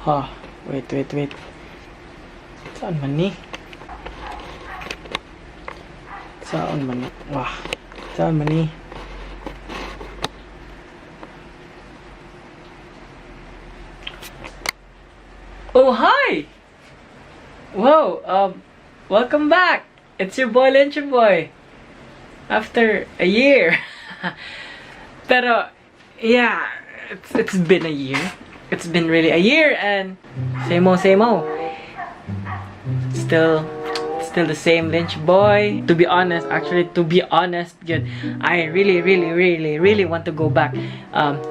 Ha, wait. Saan man ni? Saan man ni? Wah, saan man ni? Oh, hi! Wow, welcome back! It's your boy, Lencho Boy. After a year. Pero, yeah, it's been a year. It's been really a year and same old. Still the same Lynch boy. To be honest, good. I really want to go back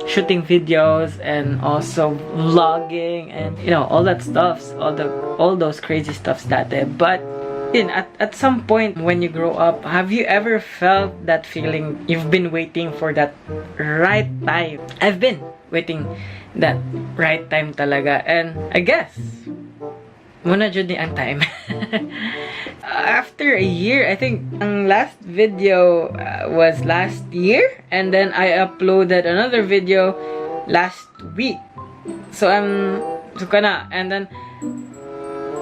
shooting videos and also vlogging and all that stuffs, all those crazy stuffs that day. But at some point when you grow up, have you ever felt that feeling you've been waiting for that right time? I've been waiting that right time talaga, and I guess muna jud ni ang time. After a year, I think ang last video was last year, and then I uploaded another video last week. So and then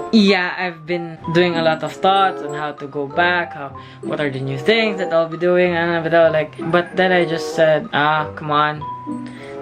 yeah, I've been doing a lot of thoughts on how to go back, what are the new things that I'll be doing, and but then I just said, come on,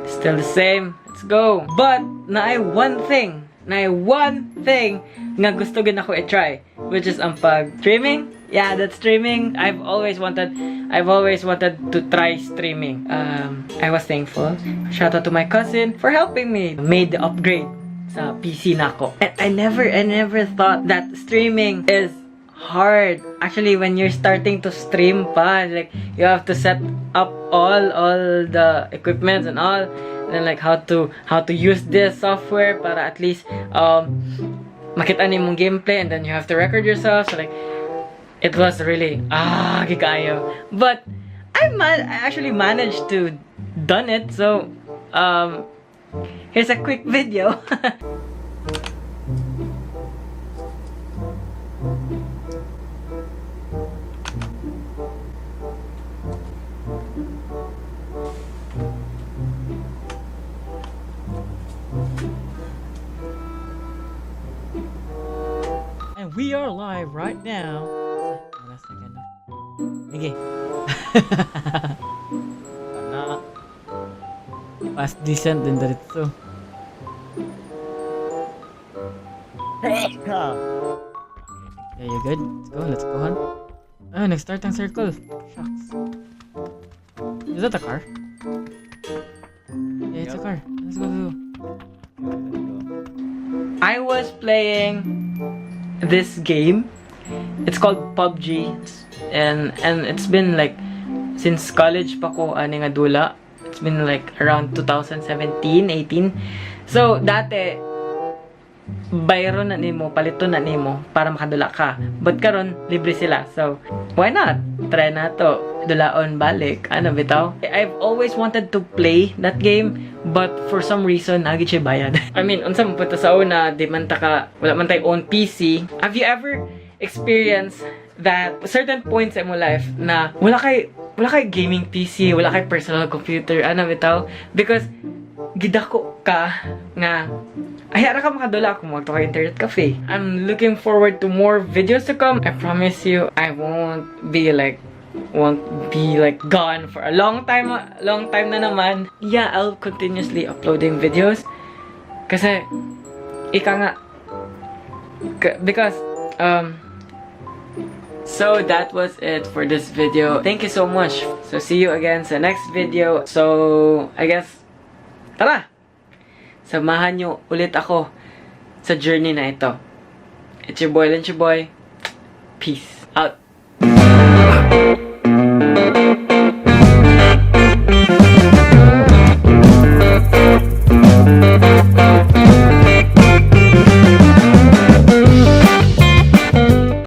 still the same, let's go. But na one thing nga gusto gid ako i-try, which is ang pag-streaming. Yeah, that's streaming. I've always wanted to try streaming. I was thankful. Shout out to my cousin for helping me made the upgrade sa PC nako. And I never thought that streaming is hard. Actually, when you're starting to stream pa, like you have to set up all the equipment and all, and like how to use this software para at least makita ni mong gameplay, and then you have to record yourself. So like it was really gikayo. But I actually managed to done it. So here's a quick video. And we are live right now. Last second. Okay. Pana. Past decent din dito. Yeah, you good? Let's go, hon. Nag-start ang circle. Shucks. Is that a car? Yeah, it's a car. Let's go. I was playing this game. It's called PUBG, and it's been like since college pa ko ani nga dula. It's been like around 2017, 18. So dati bayro na nimo, palito na nimo para makadula ka. But karon libre sila. So why not? Try na to. Dulaon balik. Ano bitaw? I've always wanted to play that game, but for some reason nagi siya bayad. I mean, unsa man punta sa una, di man ta ka wala man tay own PC. Have you ever experienced that certain points in mo life na wala kay gaming PC, wala kay personal computer, ano bitaw? Because gidako ka nga ayara ka makadula kung magto ka internet cafe. I'm looking forward to more videos to come. I promise you, I won't be like gone for a long time na naman. Yeah, I'll continuously uploading videos kasi because so that was it for this video. Thank you so much. So see you again sa next video. So I guess tara, samahan nyo ulit ako sa journey na ito. It's your boy, Lencho Boy. Peace out.